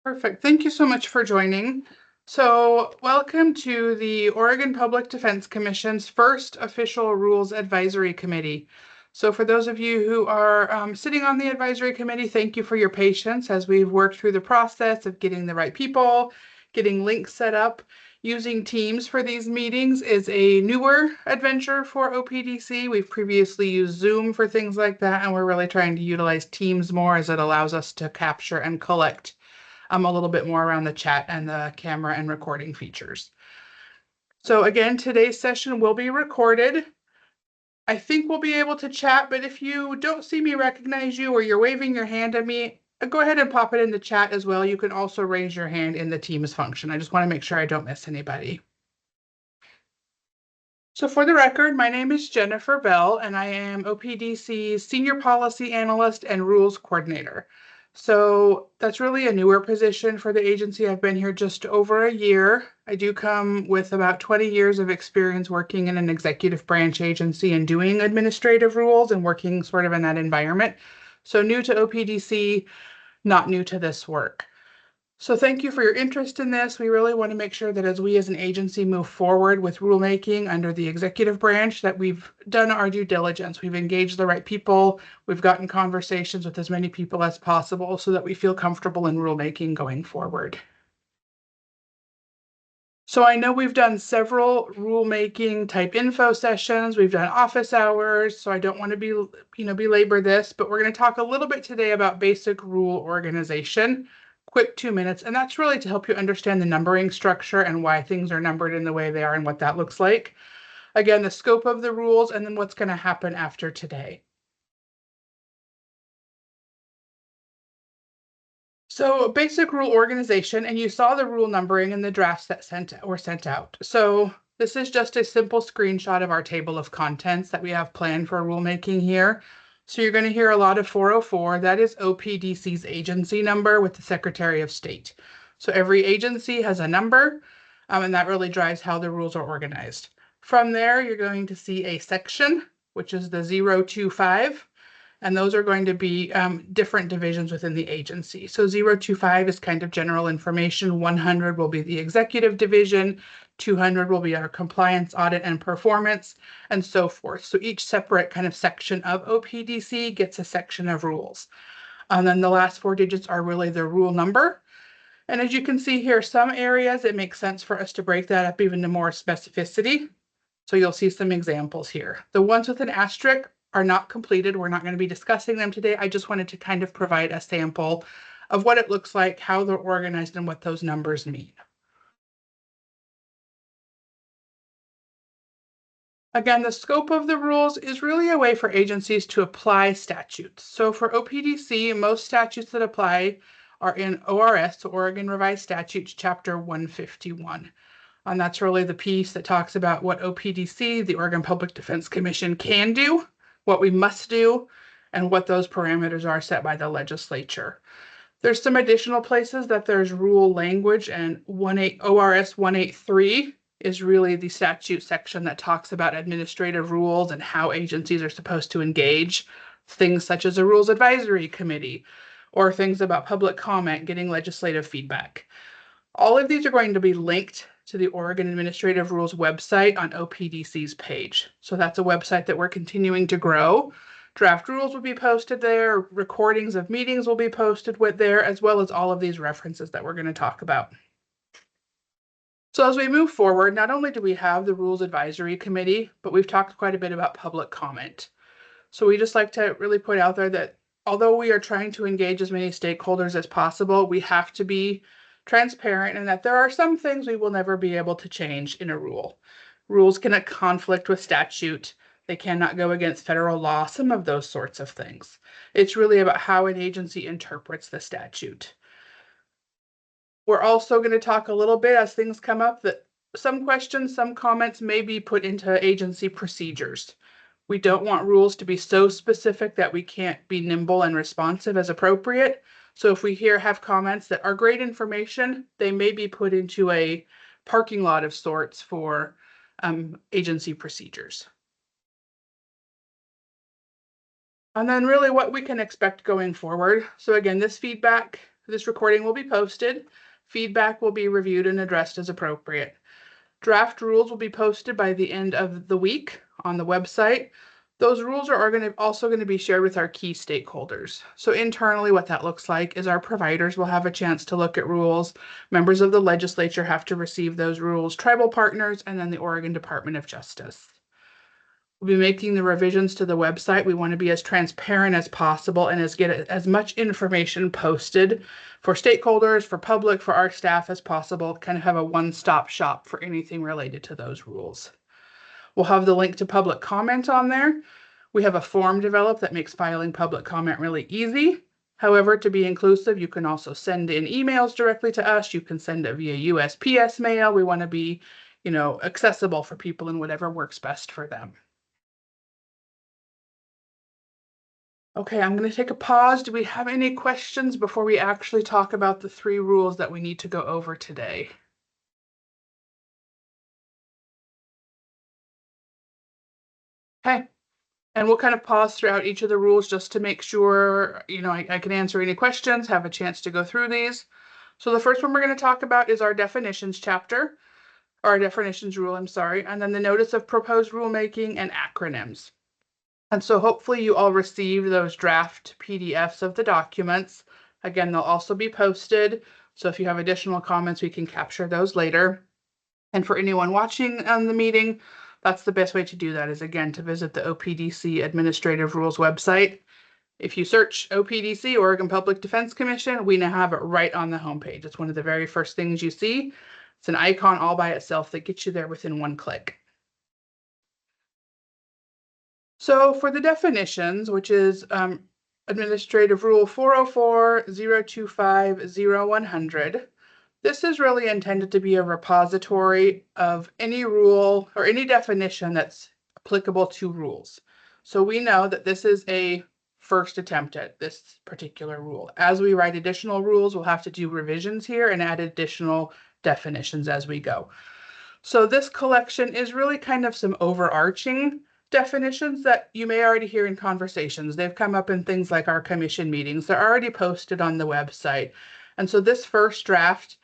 Perfect. Thank you so much for joining. So, welcome to the Oregon Public Defense Commission's first official Rules Advisory Committee. So, for those of you who are sitting on the advisory committee, thank you for your patience as we've worked through the process of getting the right people, getting links set up. Using Teams for these meetings is a newer adventure for OPDC. We've previously used Zoom for things like that, and we're really trying to utilize Teams more as it allows us to capture and collect a little bit more around the chat and the camera and recording features. So again, today's session will be recorded. I think we'll be able to chat, but if you don't see me recognize you or you're waving your hand at me, go ahead and pop it in the chat as well. You can also raise your hand in the Teams function. I just want to make sure I don't miss anybody. So for the record, my name is Jennifer Bell, and I am OPDC's Senior Policy Analyst and Rules Coordinator. So that's really a newer position for the agency. I've been here just over a year. I do come with about 20 years of experience working in an executive branch agency and doing administrative rules and working sort of in that environment. So new to OPDC, not new to this work. So thank you for your interest in this. We really want to make sure that as we as an agency move forward with rulemaking under the executive branch, that we've done our due diligence. We've engaged the right people. We've gotten conversations with as many people as possible so that we feel comfortable in rulemaking going forward. So I know we've done several rulemaking type info sessions. We've done office hours, so I don't want to belabor this, but we're going to talk a little bit today about basic rule organization. Quick 2 minutes, and that's really to help you understand the numbering structure and why things are numbered in the way they are and what that looks like. Again, the scope of the rules and then what's going to happen after today. So basic rule organization, and you saw the rule numbering in the drafts that were sent out. So this is just a simple screenshot of our table of contents that we have planned for rulemaking here. So you're going to hear a lot of 404. That is OPDC's agency number with the Secretary of State. So every agency has a number, and that really drives how the rules are organized. From there, you're going to see a section, which is the 025. And those are going to be different divisions within the agency. So 025 is kind of general information. 100 will be the executive division. 200 will be our compliance, audit, and performance, and so forth. So each separate kind of section of OPDC gets a section of rules. And then the last 4 digits are really the rule number. And as you can see here, some areas it makes sense for us to break that up even to more specificity. So you'll see some examples here. The ones with an asterisk are not completed. We're not going to be discussing them today. I just wanted to kind of provide a sample of what it looks like, how they're organized, and what those numbers mean. Again, the scope of the rules is really a way for agencies to apply statutes. So for OPDC, most statutes that apply are in ORS, so Oregon Revised Statutes, Chapter 151. And that's really the piece that talks about what OPDC, the Oregon Public Defense Commission, can do, what we must do, and what those parameters are set by the legislature. There's some additional places that there's rule language, and ORS 183 is really the statute section that talks about administrative rules and how agencies are supposed to engage, things such as a rules advisory committee, or things about public comment, getting legislative feedback. All of these are going to be linked to the Oregon Administrative Rules website on OPDC's page. So that's a website that we're continuing to grow. Draft rules will be posted there, recordings of meetings will be posted with there, as well as all of these references that we're going to talk about. So as we move forward, not only do we have the Rules Advisory Committee, but we've talked quite a bit about public comment. So we just like to really put out there that although we are trying to engage as many stakeholders as possible, we have to be transparent and that there are some things we will never be able to change in a rule. Rules cannot conflict with statute. They cannot go against federal law, some of those sorts of things. It's really about how an agency interprets the statute. We're also going to talk a little bit as things come up that some questions, some comments may be put into agency procedures. We don't want rules to be so specific that we can't be nimble and responsive as appropriate. So if we have comments that are great information, they may be put into a parking lot of sorts for agency procedures. And then really what we can expect going forward. So again, this feedback This recording will be posted. Feedback will be reviewed and addressed as appropriate. Draft rules will be posted by the end of the week on the website. Those rules are also going to be shared with our key stakeholders. So internally, what that looks like is our providers will have a chance to look at rules. Members of the legislature have to receive those rules, tribal partners, and then the Oregon Department of Justice. We'll be making the revisions to the website. We want to be as transparent as possible and get as much information posted for stakeholders, for public, for our staff as possible, kind of have a one-stop shop for anything related to those rules. We'll have the link to public comment on there. We have a form developed that makes filing public comment really easy. However, to be inclusive, you can also send in emails directly to us. You can send it via USPS mail. We want to be, accessible for people in whatever works best for them. Okay, I'm going to take a pause. Do we have any questions before we actually talk about the 3 rules that we need to go over today? Okay, and we'll kind of pause throughout each of the rules just to make sure, I can answer any questions, have a chance to go through these. So the first one we're going to talk about is our definitions chapter, or our definitions rule, I'm sorry, and then the notice of proposed rulemaking and acronyms. And so hopefully you all received those draft PDFs of the documents. Again, they'll also be posted. So if you have additional comments, we can capture those later. And for anyone watching on the meeting, that's the best way to do that is, again, to visit the OPDC Administrative Rules website. If you search OPDC, Oregon Public Defense Commission, we now have it right on the homepage. It's one of the very first things you see. It's an icon all by itself that gets you there within one click. So for the definitions, which is Administrative Rule 404-025-0100, this is really intended to be a repository of any rule or any definition that's applicable to rules. So we know that this is a first attempt at this particular rule. As we write additional rules, we'll have to do revisions here and add additional definitions as we go. So this collection is really kind of some overarching definitions that you may already hear in conversations. They've come up in things like our commission meetings. They're already posted on the website. And so this first draft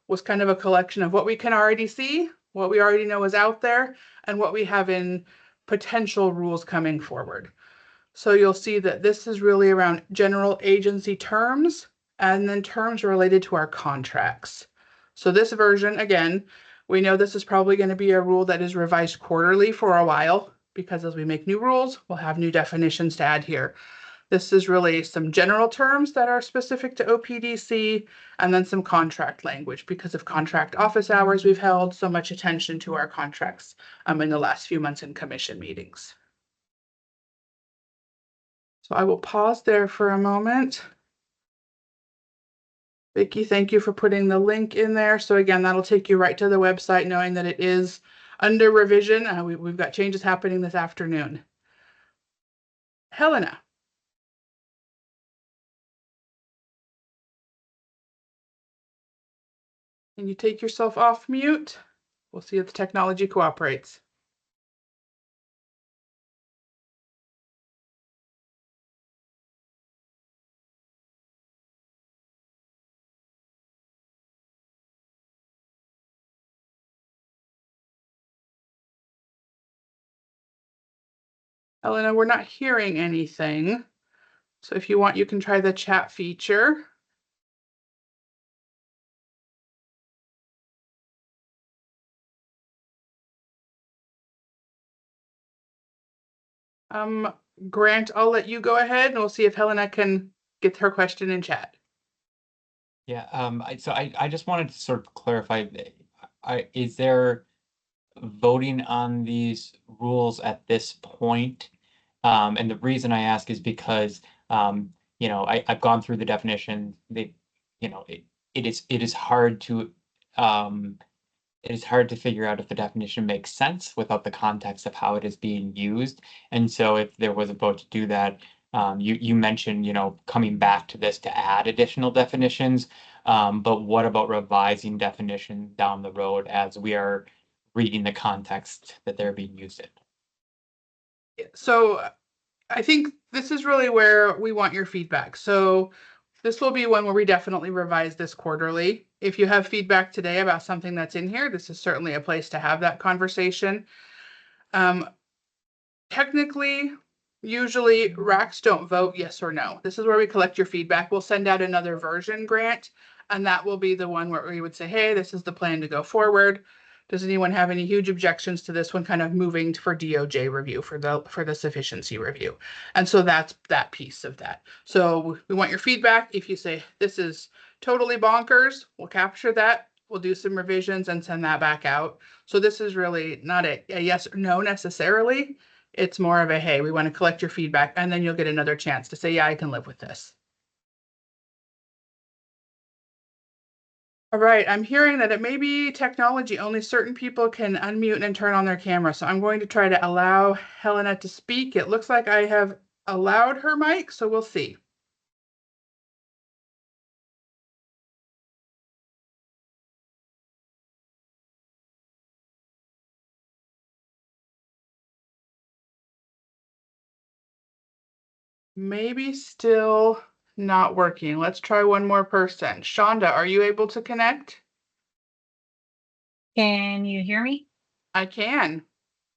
was kind of a collection of what we can already see, what we already know is out there, and what we have in potential rules coming forward. So you'll see that this is really around general agency terms and then terms related to our contracts. So this version, again, we know this is probably going to be a rule that is revised quarterly for a while, because as we make new rules, we'll have new definitions to add here. This is really some general terms that are specific to OPDC, and then some contract language because of contract office hours. We've held so much attention to our contracts in the last few months in commission meetings. So I will pause there for a moment. Vicki, thank you for putting the link in there. So again, that'll take you right to the website, knowing that it is under revision. We've got changes happening this afternoon. Helena. Can you take yourself off mute? We'll see if the technology cooperates. Helena, we're not hearing anything. So if you want, you can try the chat feature. Grant, I'll let you go ahead and we'll see if Helena can get her question in chat. Yeah, I just wanted to sort of clarify, is there voting on these rules at this point? And the reason I ask is because, I've gone through the definition. It is hard to figure out if the definition makes sense without the context of how it is being used. And so if there was a vote to do that, you mentioned, coming back to this to add additional definitions. But what about revising definitions down the road as we are reading the context that they're being used in? So I think this is really where we want your feedback. So This will be one where we definitely revise this quarterly. If you have feedback today about something that's in here, this is certainly a place to have that conversation. Technically, usually RACs don't vote yes or no. This is where we collect your feedback. We'll send out another version grant, and that will be the one where we would say, hey, this is the plan to go forward. Does anyone have any huge objections to this one kind of moving for DOJ review for the sufficiency review? And so that's that piece of that. So we want your feedback. If you say this is totally bonkers, we'll capture that. We'll do some revisions and send that back out. So this is really not a yes or no necessarily. It's more of a, hey, we want to collect your feedback, and then you'll get another chance to say, yeah, I can live with this. All right, I'm hearing that it may be technology. Only certain people can unmute and turn on their camera. So I'm going to try to allow Helena to speak. It looks like I have allowed her mic, so we'll see. Maybe still not working. Let's try one more person. Shonda, are you able to connect? Can you hear me? I can.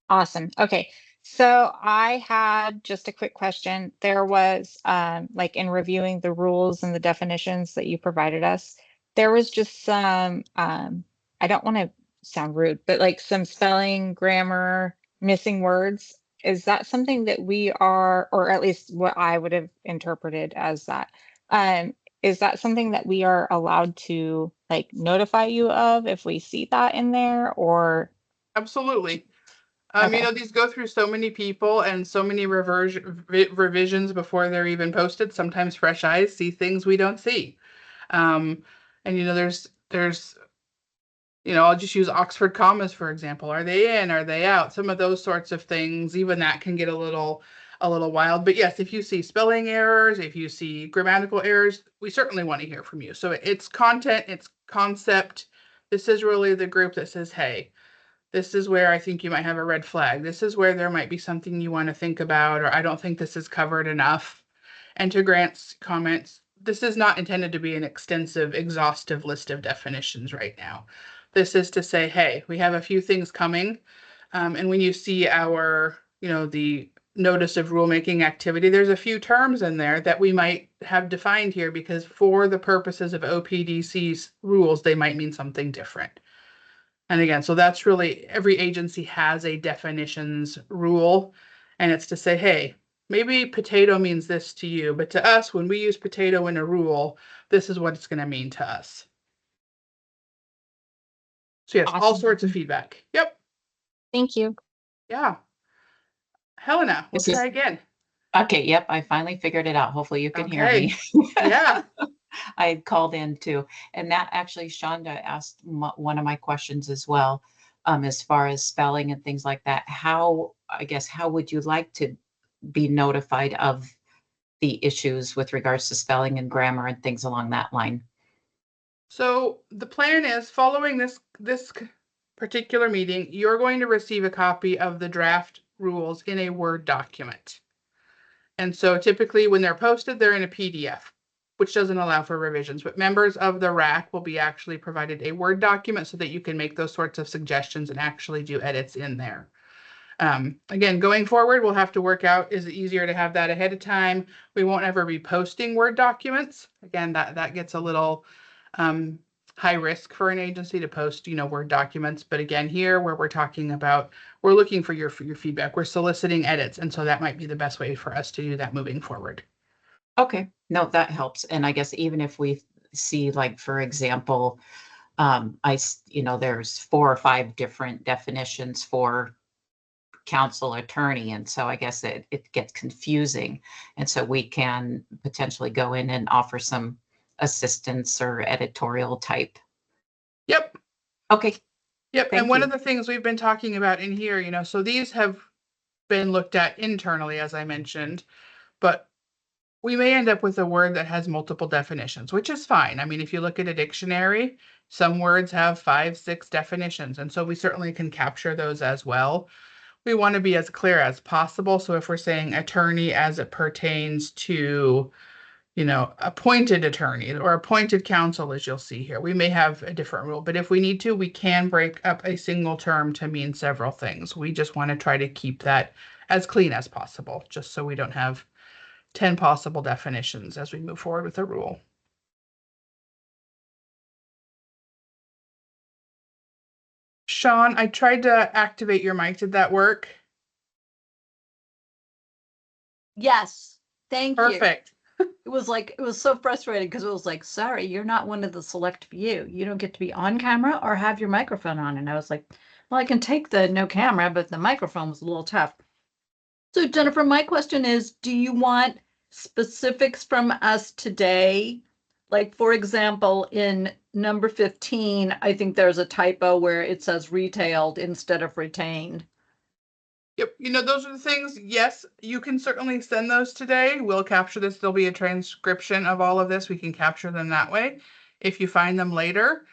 Awesome. Okay. So I had just a quick question. There was like in reviewing the rules and the definitions that you provided us, there was just some I don't want to sound rude, but like some spelling, grammar, missing words. Is that something that we are, or at least what I would have interpreted as that? Is that something that we are allowed to like notify you of if we see that in there, or Absolutely. okay. These go through so many people and so many revisions before they're even posted. Sometimes fresh eyes see things we don't see. Um, and I'll just use Oxford commas, for example. Are they in? Are they out? Some of those sorts of things, even that can get a little wild. But yes, if you see spelling errors, if you see grammatical errors, we certainly want to hear from you. So it's content, it's concept. This is really the group that says, hey, this is where I think you might have a red flag. This is where there might be something you want to think about, or I don't think this is covered enough. And to Grant's comments, this is not intended to be an extensive, exhaustive list of definitions right now. This is to say, hey, we have a few things coming. And when you see the notice of rulemaking activity, there's a few terms in there that we might have defined here because for the purposes of OPDC's rules, they might mean something different. And again, so that's really every agency has a definitions rule, and it's to say, hey, maybe potato means this to you, but to us, when we use potato in a rule, this is what it's going to mean to us. So yes, all Awesome. sorts of feedback. Yep. Thank you. Yeah. Helena, we'll try again. Okay, yep, I finally figured it out. Hopefully you can hear Okay. me. Yeah. I had called in too. And that actually, Shonda asked one of my questions as well, as far as spelling and things like that. How would you like to be notified of the issues with regards to spelling and grammar and things along that line? So the plan is following this particular meeting, you're going to receive a copy of the draft rules in a Word document. And so typically when they're posted, they're in a PDF, which doesn't allow for revisions, but members of the RAC will be actually provided a Word document so that you can make those sorts of suggestions and actually do edits in there. Again, going forward, we'll have to work out, is it easier to have that ahead of time? We won't ever be posting Word documents. Again, that gets a little high risk for an agency to post, Word documents. But again, here where we're talking about, we're looking for your feedback. We're soliciting edits. And so that might be the best way for us to do that moving forward. Okay, no, that helps. And I guess even if we see, like, for example, there's 4 or 5 different definitions for counsel attorney. And so I guess it gets confusing. And so we can potentially go in and offer some assistance or editorial type. Yep. Okay. Yep. Thank And one you. of the things we've been talking about in here, so these have been looked at internally, as I mentioned, but we may end up with a word that has multiple definitions, which is fine. I mean, if you look at a dictionary, some words have 5, 6 definitions, and so we certainly can capture those as well. We want to be as clear as possible. So if we're saying attorney as it pertains to, appointed attorney or appointed counsel, as you'll see here. We may have a different rule, but if we need to, we can break up a single term to mean several things. We just want to try to keep that as clean as possible, just so we don't have 10 possible definitions as we move forward with the rule. Sean, I tried to activate your mic. Did that work? Yes, thank you. Perfect. It was so frustrating because it was like, sorry, you're not one of the select few. You don't get to be on camera or have your microphone on. And I was like, well, I can take the no camera, but the microphone was a little tough. So Jennifer, my question is, do you want specifics from us today? Like, for example, in number 15, I think there's a typo where it says retailed instead of retained. Yep, those are the things. Yes, you can certainly send those today. We'll capture this. There'll be a transcription of all of this. We can capture them that way if you find them later.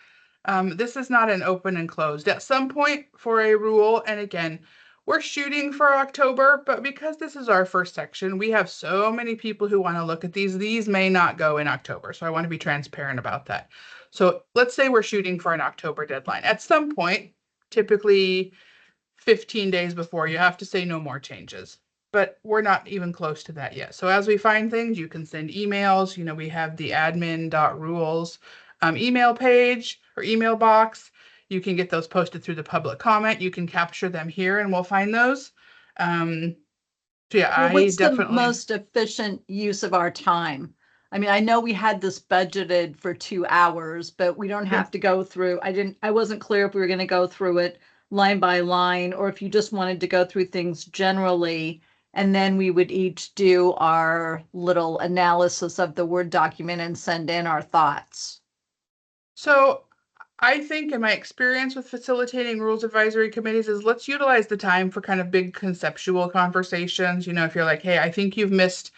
This is not an open and closed. At some point for a rule, and again, we're shooting for October, but because this is our first section, we have so many people who want to look at these. These may not go in October, so I want to be transparent about that. So let's say we're shooting for an October deadline. At some point, typically 15 days before, you have to say no more changes, but we're not even close to that yet. So as we find things, you can send emails. We have the admin.rules email page or email box. You can get those posted through the public comment. You can capture them here and we'll find those. So yeah, Well, what's I definitely the most efficient use of our time? I mean, I know we had this budgeted for 2 hours, but we don't have to go through. I wasn't clear if we were going to go through it line by line, or if you just wanted to go through things generally, and then we would each do our little analysis of the Word document and send in our thoughts. So I think in my experience with facilitating rules advisory committees is let's utilize the time for kind of big conceptual conversations. If you're like, hey, I think you've missed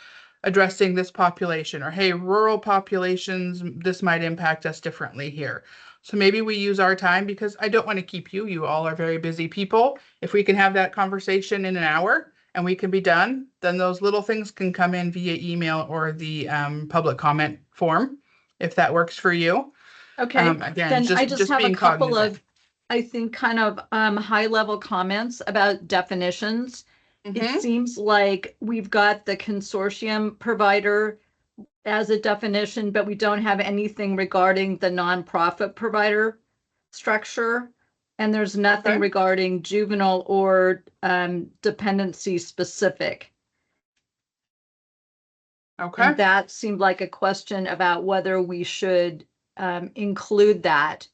addressing this population, or hey, rural populations, this might impact us differently here. So maybe we use our time, because I don't want to keep you. You all are very busy people. If we can have that conversation in an hour and we can be done, then those little things can come in via email or the public comment form, if that works for you. Okay, Again, then I just have a being couple cognizant. of, I think, kind of high level comments about definitions. It Mhm. seems like we've got the consortium provider as a definition, but we don't have anything regarding the nonprofit provider structure. And there's nothing Okay. regarding juvenile or dependency specific. Okay. And that seemed like a question about whether we should include that.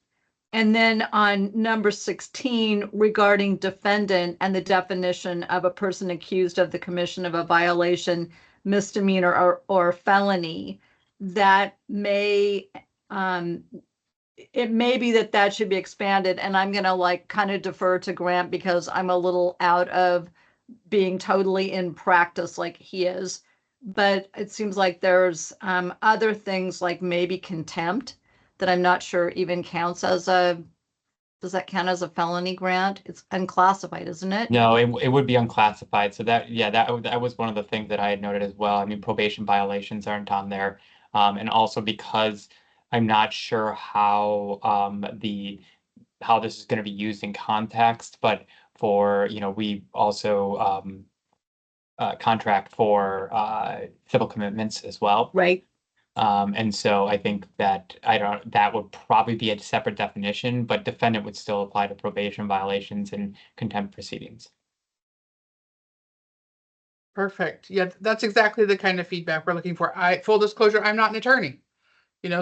And then on number 16, regarding defendant and the definition of a person accused of the commission of a violation, misdemeanor, or felony, that may, it may be that should be expanded. And I'm going to kind of defer to Grant because I'm a little out of being totally in practice like he is. But it seems like there's other things like maybe contempt that I'm not sure even counts as does that count as a felony, Grant? It's unclassified, isn't it? No, it would be unclassified. So that was one of the things that I had noted as well. I mean, probation violations aren't on there. And also because I'm not sure how how this is going to be used in context, but for, we also contract for civil commitments as well. Right. And so I think that that would probably be a separate definition, but defendant would still apply to probation violations and contempt proceedings. Perfect. Yeah, that's exactly the kind of feedback we're looking for. Full disclosure, I'm not an attorney.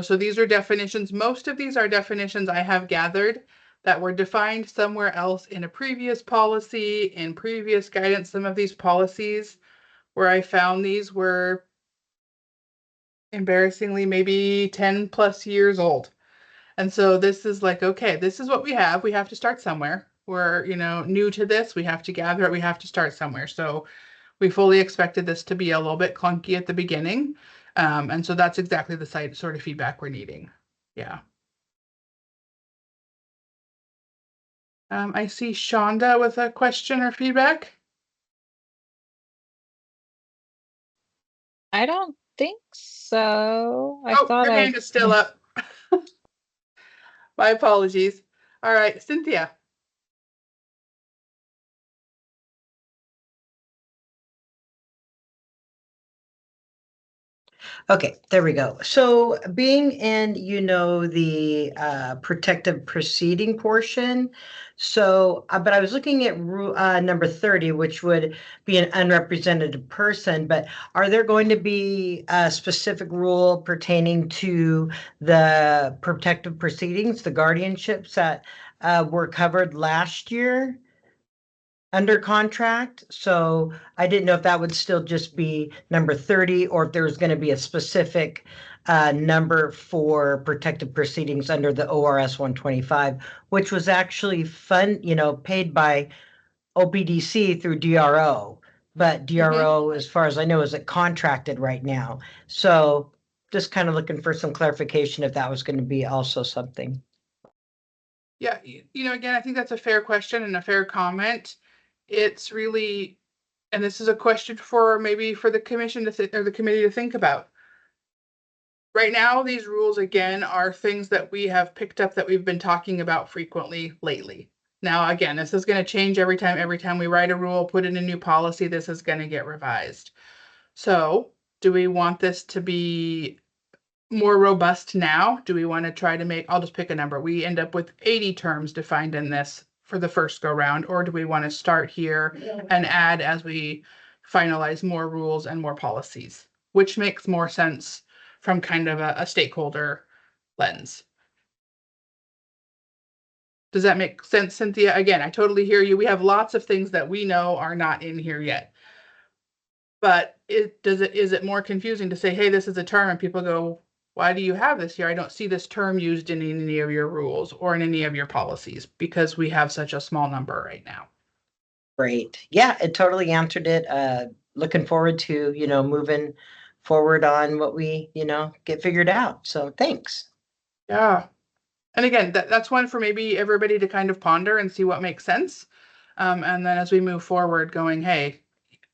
So these are definitions. Most of these are definitions I have gathered that were defined somewhere else in a previous policy, in previous guidance. Some of these policies where I found these were embarrassingly maybe 10 plus years old. And so this is like, okay, this is what we have. We have to start somewhere. We're, new to this. We have to gather it. We have to start somewhere. So we fully expected this to be a little bit clunky at the beginning. And so that's exactly the sort of feedback we're needing. Yeah. I see Shonda with a question or feedback. I don't think so. I Oh, thought your I. hand is still up. My apologies. All right, Cynthia. Okay, there we go. So being in, the protective proceeding portion. So, but I was looking at number 30, which would be an unrepresented person. But are there going to be a specific rule pertaining to the protective proceedings, the guardianships that were covered last year under contract? So I didn't know if that would still just be number 30 or if there was going to be a specific number for protective proceedings under the ORS 125, which was actually paid by OPDC through DRO. But DRO, as far as I know, isn't contracted right now. So just kind of looking for some clarification if that was going to be also something. Yeah, again, I think that's a fair question and a fair comment. It's really, and this is a question for maybe for the commission or the committee to think about. Right now, these rules again are things that we have picked up that we've been talking about frequently lately. Now, again, this is going to change every time we write a rule, put in a new policy, this is going to get revised. So, do we want this to be more robust now? Do we want to try to make, I'll just pick a number, we end up with 80 terms defined in this for the first go round, or do we want to start here and add as we finalize more rules and more policies, which makes more sense from kind of a stakeholder lens? Does that make sense, Cynthia? Again, I totally hear you. We have lots of things that we know are not in here yet. But is it more confusing to say, hey, this is a term, and people go, why do you have this here? I don't see this term used in any of your rules or in any of your policies because we have such a small number right now. Great. Yeah, it totally answered it. Looking forward to, moving forward on what we, get figured out. So thanks. Yeah. And again, that's one for maybe everybody to kind of ponder and see what makes sense. And then as we move forward going, hey,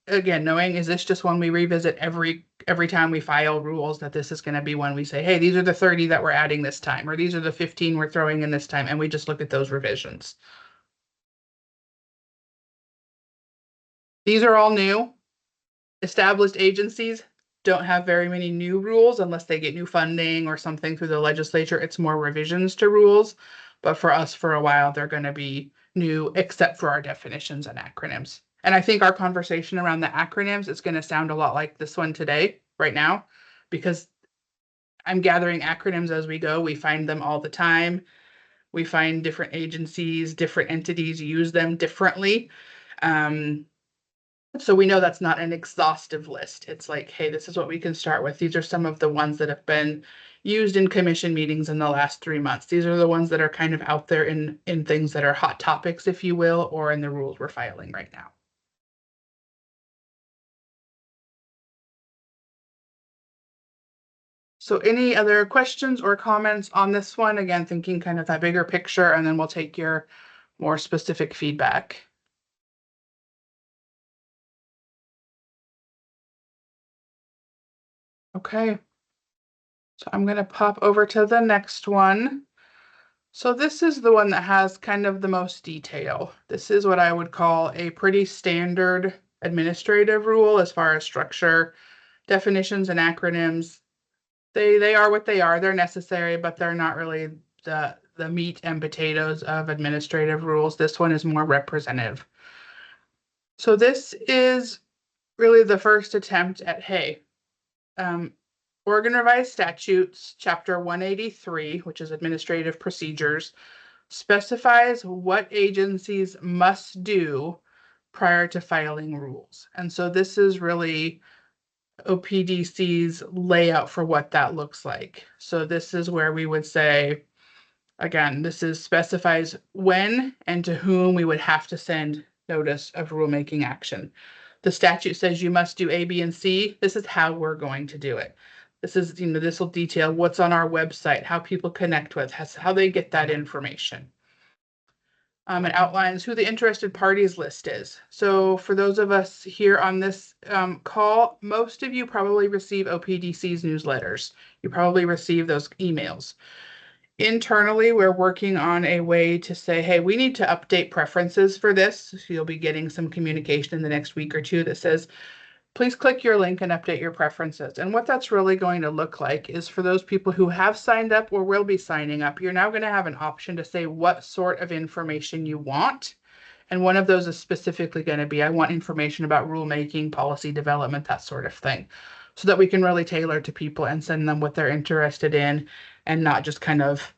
again, knowing, is this just one we revisit every time we file rules, that this is going to be one we say, hey, these are the 30 that we're adding this time, or these are the 15 we're throwing in this time, and we just look at those revisions. These are all new. Established agencies don't have very many new rules unless they get new funding or something through the legislature. It's more revisions to rules. But for us, for a while, they're going to be new, except for our definitions and acronyms. And I think our conversation around the acronyms is going to sound a lot like this one today, right now, because I'm gathering acronyms as we go. We find them all the time. We find different agencies, different entities use them differently. So we know that's not an exhaustive list. It's like, hey, this is what we can start with. These are some of the ones that have been used in commission meetings in the last 3 months. These are the ones that are kind of out there in things that are hot topics, if you will, or in the rules we're filing right now. So any other questions or comments on this one? Again, thinking kind of that bigger picture, and then we'll take your more specific feedback. Okay. So I'm going to pop over to the next one. So this is the one that has kind of the most detail. This is what I would call a pretty standard administrative rule as far as structure, definitions, and acronyms. They are what they are. They're necessary, but they're not really the meat and potatoes of administrative rules. This one is more representative. So this is really the first attempt at, hey, Oregon Revised Statutes, Chapter 183, which is Administrative Procedures, specifies what agencies must do prior to filing rules. And so this is really OPDC's layout for what that looks like. So this is where we would say, again, this specifies when and to whom we would have to send notice of rulemaking action. The statute says you must do A, B, and C. This is how we're going to do it. This is, this will detail what's on our website, how people connect with us, how they get that information. It outlines who the interested parties list is. So for those of us here on this call, most of you probably receive OPDC's newsletters. You probably receive those emails. Internally, we're working on a way to say, hey, we need to update preferences for this. So you'll be getting some communication in the next week or two that says, please click your link and update your preferences. And what that's really going to look like is for those people who have signed up or will be signing up, you're now going to have an option to say what sort of information you want. And one of those is specifically going to be, I want information about rulemaking, policy development, that sort of thing, so that we can really tailor to people and send them what they're interested in and not just kind of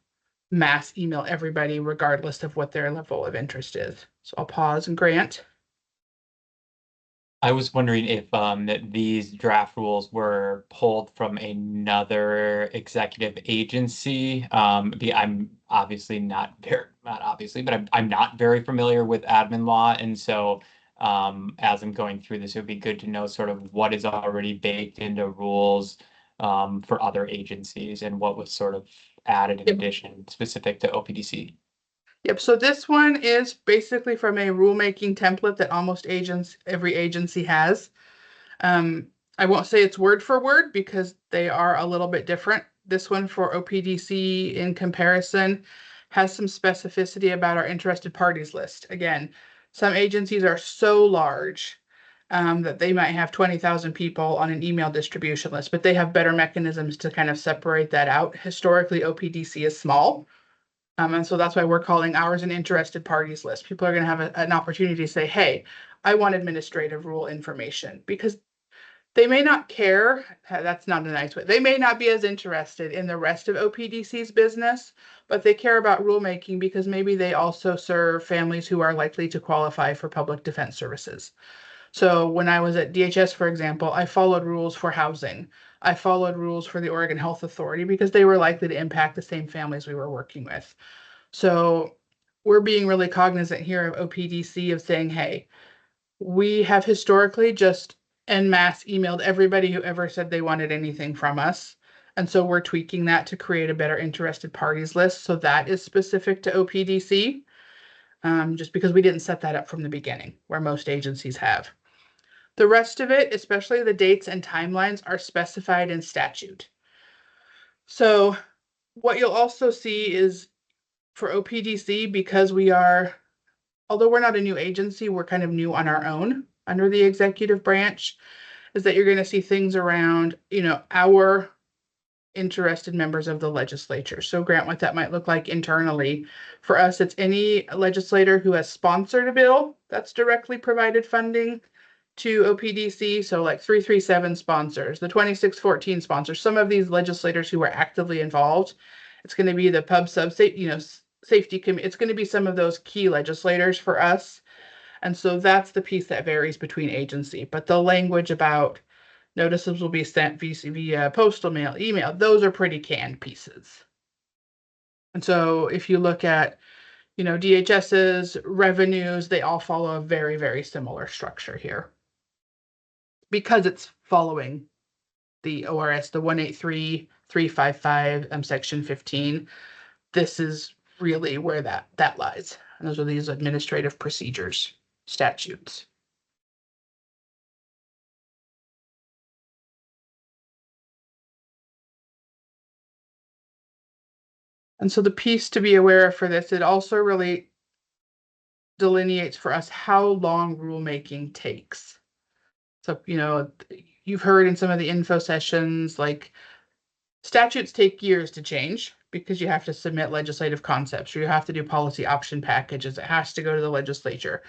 mass email everybody regardless of what their level of interest is. So I'll pause and Grant. I was wondering if that these draft rules were pulled from another executive agency. I'm obviously not obviously, but I'm not very familiar with admin law, and so as I'm going through this, it would be good to know sort of what is already baked into rules for other agencies and what was sort of added in addition specific to OPDC. Yep, so this one is basically from a rulemaking template that almost every agency has. I won't say it's word for word because they are a little bit different. This one for OPDC in comparison has some specificity about our interested parties list. Again, some agencies are so large that they might have 20,000 people on an email distribution list, but they have better mechanisms to kind of separate that out. Historically, OPDC is small. And so that's why we're calling ours an interested parties list. People are going to have an opportunity to say, hey, I want administrative rule information, because they may not care. That's not a nice way. They may not be as interested in the rest of OPDC's business, but they care about rulemaking because maybe they also serve families who are likely to qualify for public defense services. So when I was at DHS, for example, I followed rules for housing. I followed rules for the Oregon Health Authority because they were likely to impact the same families we were working with. So we're being really cognizant here of OPDC of saying, hey, we have historically just en masse emailed everybody who ever said they wanted anything from us. And so we're tweaking that to create a better interested parties list. So that is specific to OPDC, just because we didn't set that up from the beginning, where most agencies have. The rest of it, especially the dates and timelines, are specified in statute. So what you'll also see is for OPDC, because although we're not a new agency, we're kind of new on our own under the executive branch, is that you're going to see things around, our interested members of the legislature. So Grant, what that might look like internally. For us, it's any legislator who has sponsored a bill that's directly provided funding to OPDC. So like 337 sponsors, the 2614 sponsors, some of these legislators who are actively involved. It's going to be the pub sub safety committee. It's going to be some of those key legislators for us. And so that's the piece that varies between agency. But the language about notices will be sent via postal mail, email, those are pretty canned pieces. And so if you look at, DHS's revenues, they all follow a very, very similar structure here, because it's following the ORS, the 183.355 section 15. This is really where that lies. And those are these administrative procedures statutes. And so the piece to be aware of for this, it also really delineates for us how long rulemaking takes. So, you've heard in some of the info sessions, like statutes take years to change because you have to submit legislative concepts or you have to do policy option packages. It has to go to the legislature.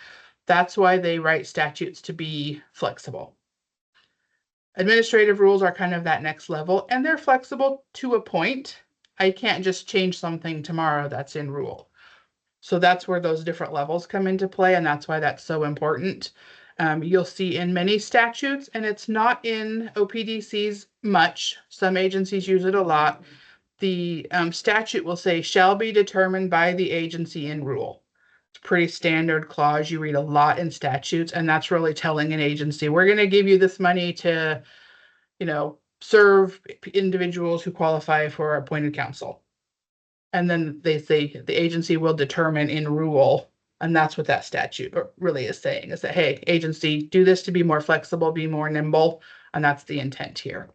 That's why they write statutes to be flexible. Administrative rules are kind of that next level, and they're flexible to a point. I can't just change something tomorrow that's in rule. So that's where those different levels come into play, and that's why that's so important. You'll see in many statutes, and it's not in OPDC's much. Some agencies use it a lot. The statute will say, shall be determined by the agency in rule. It's a pretty standard clause. You read a lot in statutes, and that's really telling an agency, we're going to give you this money to, serve individuals who qualify for appointed counsel. And then they say the agency will determine in rule And that's what that statute really is saying, is that, hey, agency, do this to be more flexible, be more nimble, and that's the intent here.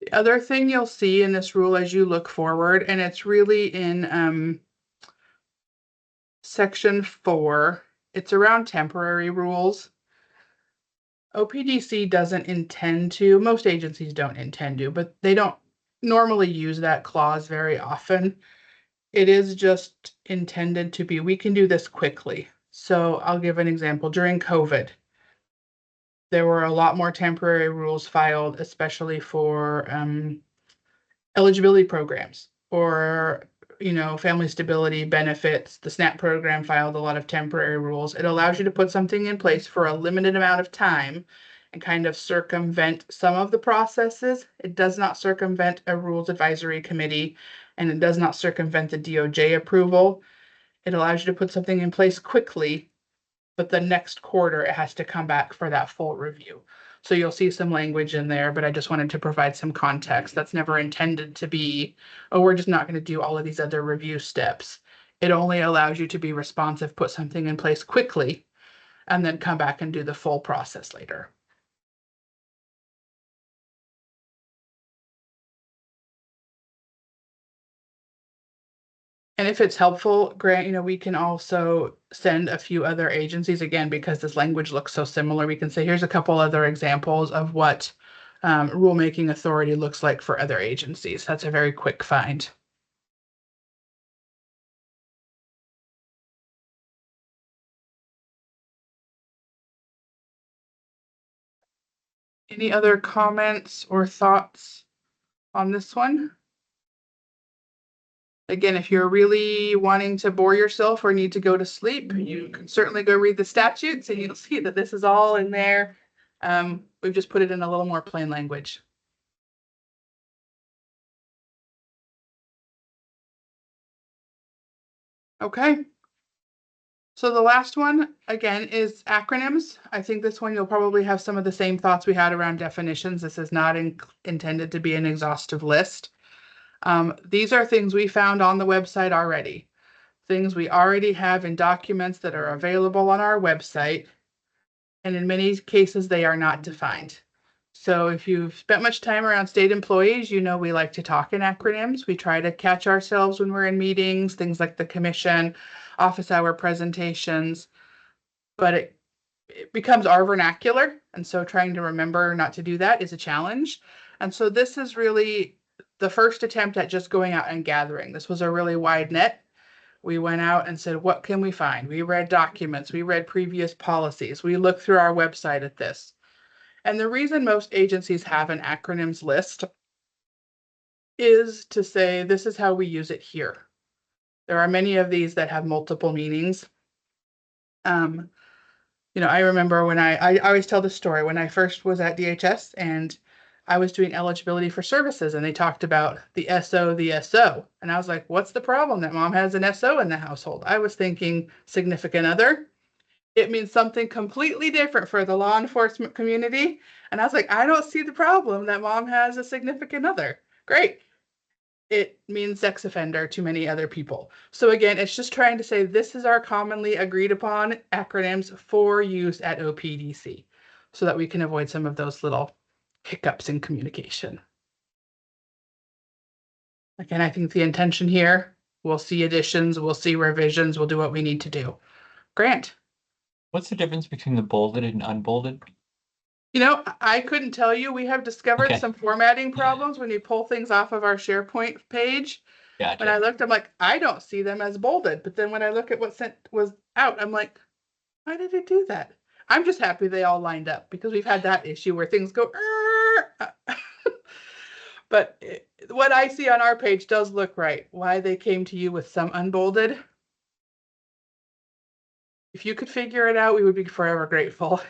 The other thing you'll see in this rule as you look forward, and it's really in section 4, it's around temporary rules. OPDC doesn't intend to, most agencies don't intend to, but they don't normally use that clause very often. It is just intended to be, we can do this quickly. So I'll give an example. During COVID, there were a lot more temporary rules filed, especially for eligibility programs or, you know, family stability benefits. The SNAP program filed a lot of temporary rules. It allows you to put something in place for a limited amount of time and kind of circumvent some of the processes. It does not circumvent a rules advisory committee, and it does not circumvent the DOJ approval. It allows you to put something in place quickly, but the next quarter it has to come back for that full review. So you'll see some language in there, but I just wanted to provide some context. That's never intended to be, oh, we're just not going to do all of these other review steps. It only allows you to be responsive, put something in place quickly, and then come back and do the full process later. And if it's helpful, Grant, you know, we can also send a few other agencies, again, because this language looks so similar, we can say, here's a couple other examples of what rulemaking authority looks like for other agencies. That's a very quick find. Any other comments or thoughts on this one? Again, if you're really wanting to bore yourself or need to go to sleep, you can certainly go read the statutes and you'll see that this is all in there. We've just put it in a little more plain language. Okay. So the last one, again, is acronyms. I think this one you'll probably have some of the same thoughts we had around definitions. This is not intended to be an exhaustive list. These are things we found on the website already. Things we already have in documents that are available on our website. And in many cases, they are not defined. So if you've spent much time around state employees, you know we like to talk in acronyms. We try to catch ourselves when we're in meetings, things like the commission, office hour presentations, but it becomes our vernacular. And so trying to remember not to do that is a challenge. And so this is really the first attempt at just going out and gathering. This was a really wide net. We went out and said, what can we find? We read documents, we read previous policies, we looked through our website at this. And the reason most agencies have an acronyms list is to say, this is how we use it here. There are many of these that have multiple meanings. You know, I remember when I always tell the story when I first was at DHS and I was doing eligibility for services and they talked about the SO. And I was like, what's the problem that mom has an SO in the household? I was thinking significant other. It means something completely different for the law enforcement community. And I was like, I don't see the problem that mom has a significant other. Great. It means sex offender to many other people. So again, it's just trying to say this is our commonly agreed upon acronyms for use at OPDC so that we can avoid some of those little hiccups in communication. Again, I think the intention here, we'll see additions, we'll see revisions, we'll do what we need to do. Grant. What's the difference between the bolded and unbolded? You know, I couldn't tell you. We have discovered Okay. some formatting problems when you pull things off of our SharePoint page. Gotcha. When I looked, I'm like, I don't see them as bolded. But then when I look at what was out, I'm like, why did it do that? I'm just happy they all lined up because we've had that issue where things go. But what I see on our page does look right. Why they came to you with some unbolded. If you could figure it out, we would be forever grateful.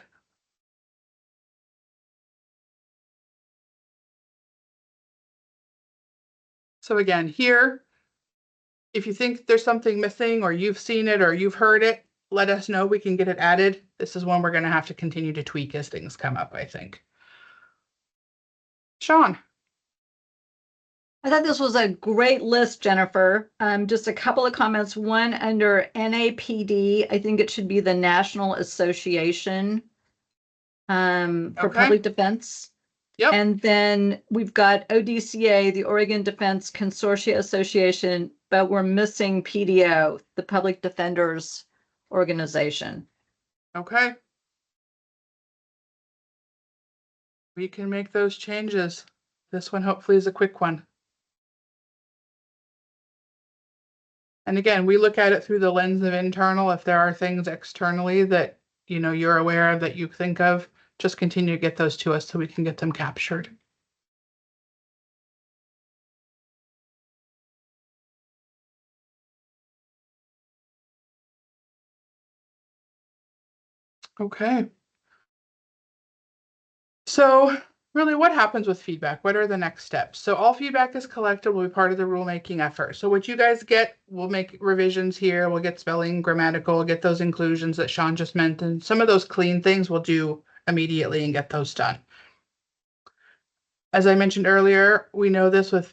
So again, here, if you think there's something missing or you've seen it or you've heard it, let us know. We can get it added. This is one we're going to have to continue to tweak as things come up, I think. Sean. I thought this was a great list, Jennifer. Just a couple of comments. One under NAPD, I think it should be the National Association for Okay. Public Defense. Yep. And then we've got ODCA, the Oregon Defense Consortia Association, but we're missing PDO, the Public Defenders Organization. Okay. We can make those changes. This one hopefully is a quick one. And again, we look at it through the lens of internal. If there are things externally that, you know, you're aware of that you think of, just continue to get those to us so we can get them captured. Okay. So really, what happens with feedback? What are the next steps? So all feedback is collected, will be part of the rulemaking effort. So what you guys get, we'll make revisions here. We'll get spelling, grammatical, get those inclusions that Sean just mentioned. Some of those clean things we'll do immediately and get those done. As I mentioned earlier, we know this with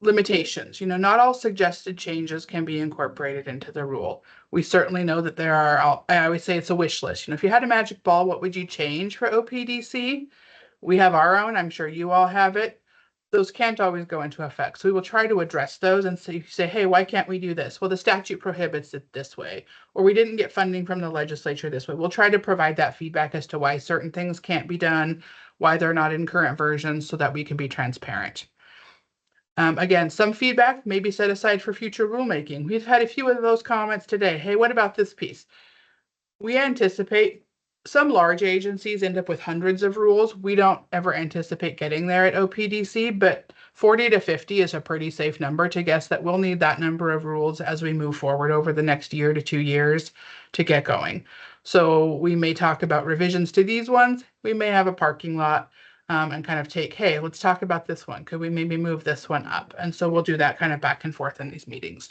limitations. You know, not all suggested changes can be incorporated into the rule. We certainly know that there are, I always say it's a wish list. You know, if you had a magic ball, what would you change for OPDC? We have our own, I'm sure you all have it. Those can't always go into effect. So we will try to address those and say, hey, why can't we do this? Well, the statute prohibits it this way, or we didn't get funding from the legislature this way. We'll try to provide that feedback as to why certain things can't be done, why they're not in current versions, so that we can be transparent. Again, some feedback may be set aside for future rulemaking. We've had a few of those comments today. Hey, what about this piece? We anticipate some large agencies end up with hundreds of rules. We don't ever anticipate getting there at OPDC, but 40 to 50 is a pretty safe number to guess that we'll need that number of rules as we move forward over the next year to 2 years to get going. So we may talk about revisions to these ones. We may have a parking lot and kind of take, hey, let's talk about this one. Could we maybe move this one up? And so we'll do that kind of back and forth in these meetings.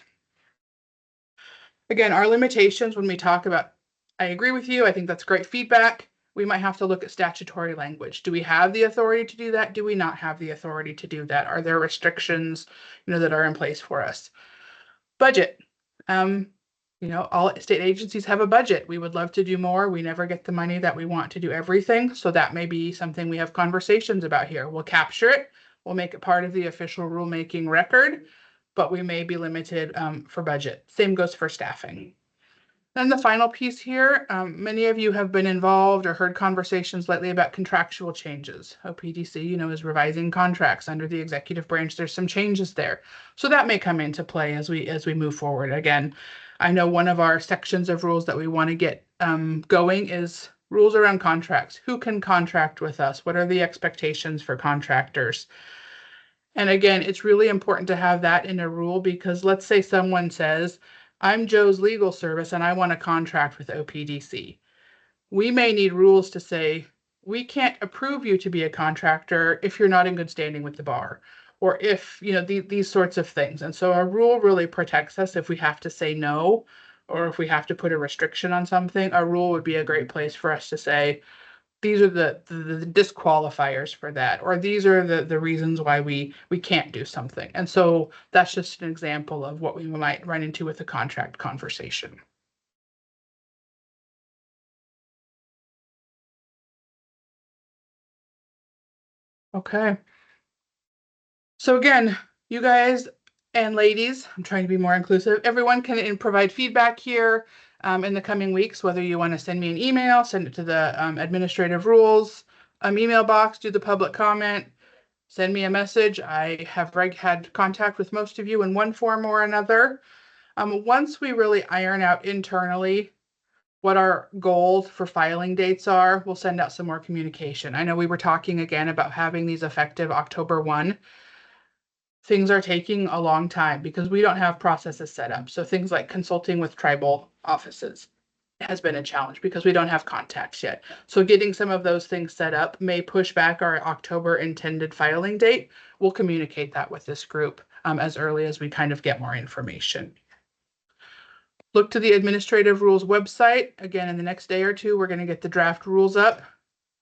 Again, our limitations when we talk about, I agree with you, I think that's great feedback. We might have to look at statutory language. Do we have the authority to do that? Do we not have the authority to do that? Are there restrictions, you know, that are in place for us? Budget. You know, all state agencies have a budget. We would love to do more. We never get the money that we want to do everything. So that may be something we have conversations about here. We'll capture it. We'll make it part of the official rulemaking record, but we may be limited for budget. Same goes for staffing. Then the final piece here, many of you have been involved or heard conversations lately about contractual changes. OPDC, you know, is revising contracts under the executive branch. There's some changes there. So that may come into play as we move forward. Again, I know one of our sections of rules that we want to get going is rules around contracts. Who can contract with us? What are the expectations for contractors? And again, it's really important to have that in a rule because let's say someone says, I'm Joe's legal service and I want to contract with OPDC. We may need rules to say, we can't approve you to be a contractor if you're not in good standing with the bar, or if, you know, these sorts of things. And so a rule really protects us if we have to say no, or if we have to put a restriction on something. A rule would be a great place for us to say, these are the disqualifiers for that, or these are the reasons why we can't do something. And so that's just an example of what we might run into with a contract conversation. Okay. So again, you guys and ladies, I'm trying to be more inclusive. Everyone can provide feedback here in the coming weeks, whether you want to send me an email, send it to the administrative rules email box, do the public comment, send me a message. I have had contact with most of you in one form or another. Once we really iron out internally what our goals for filing dates are, we'll send out some more communication. I know we were talking again about having these effective October 1. Things are taking a long time because we don't have processes set up. So things like consulting with tribal offices has been a challenge because we don't have contacts yet. So getting some of those things set up may push back our October intended filing date. We'll communicate that with this group as early as we kind of get more information. Look to the administrative rules website. Again, in the next day or two, we're going to get the draft rules up.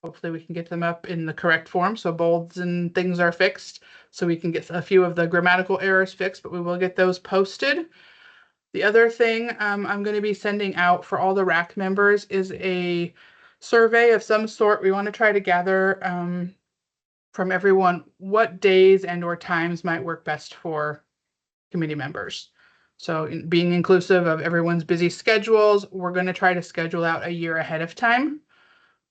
Hopefully we can get them up in the correct form, so bolds and things are fixed, so we can get a few of the grammatical errors fixed, but we will get those posted. The other thing I'm going to be sending out for all the RAC members is a survey of some sort. We want to try to gather from everyone what days and or times might work best for committee members. So being inclusive of everyone's busy schedules, we're going to try to schedule out a year ahead of time,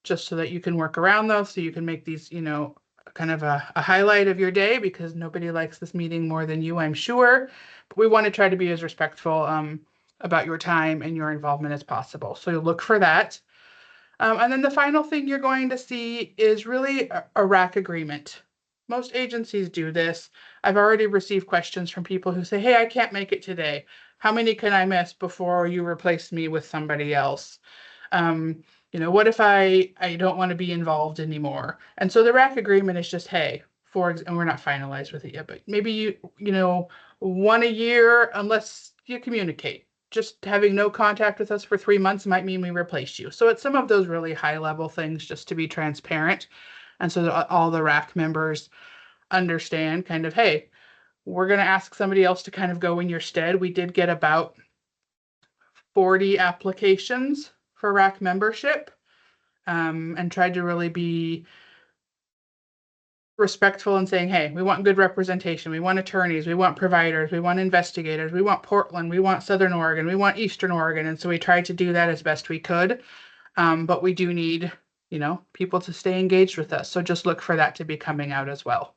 just so that you can work around those, so you can make these, you know, kind of a highlight of your day, because nobody likes this meeting more than you, I'm sure. But we want to try to be as respectful about your time and your involvement as possible. So you'll look for that. And then the final thing you're going to see is really a RAC agreement. Most agencies do this. I've already received questions from people who say, hey, I can't make it today. How many can I miss before you replace me with somebody else? You know, what if I don't want to be involved anymore? And so the RAC agreement is just, hey, and we're not finalized with it yet, but maybe you know, one a year, unless you communicate. Just having no contact with us for 3 months might mean we replace you. So it's some of those really high level things, just to be transparent. And so that all the RAC members understand kind of, hey, we're going to ask somebody else to kind of go in your stead. We did get about 40 applications for RAC membership, and tried to really be respectful in saying, hey, we want good representation. We want attorneys, we want providers, we want investigators, we want Portland, we want Southern Oregon, we want Eastern Oregon. And so we tried to do that as best we could. But we do need, you know, people to stay engaged with us. So just look for that to be coming out as well.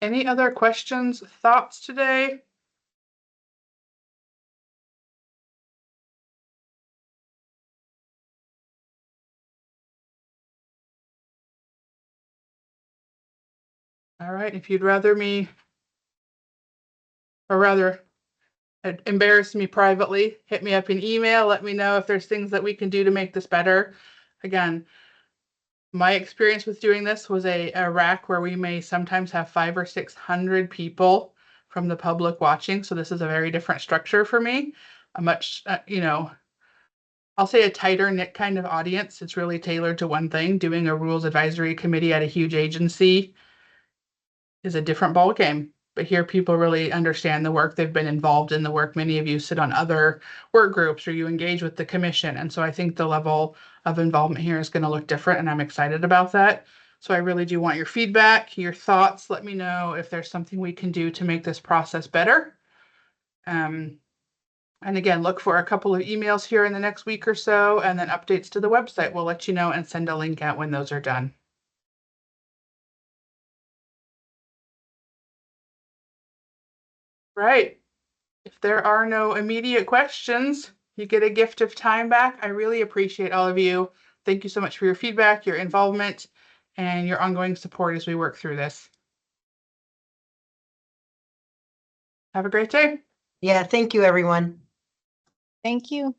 Any other questions, thoughts today? All right, if you'd rather me, or rather embarrass me privately, hit me up in email, let me know if there's things that we can do to make this better. Again, my experience with doing this was a RAC where we may sometimes have 500 or 600 people from the public watching. So this is a very different structure for me. A much, you know, I'll say a tighter knit kind of audience. It's really tailored to one thing. Doing a rules advisory committee at a huge agency is a different ball game. But here people really understand the work. They've been involved in the work. Many of you sit on other work groups or you engage with the commission. And so I think the level of involvement here is going to look different, and I'm excited about that. So I really do want your feedback, your thoughts. Let me know if there's something we can do to make this process better. And again, look for a couple of emails here in the next week or so, and then updates to the website. We'll let you know and send a link out when those are done. Right. If there are no immediate questions, you get a gift of time back. I really appreciate all of you. Thank you so much for your feedback, your involvement, and your ongoing support as we work through this. Have a great day. Yeah, thank you, everyone. Thank you.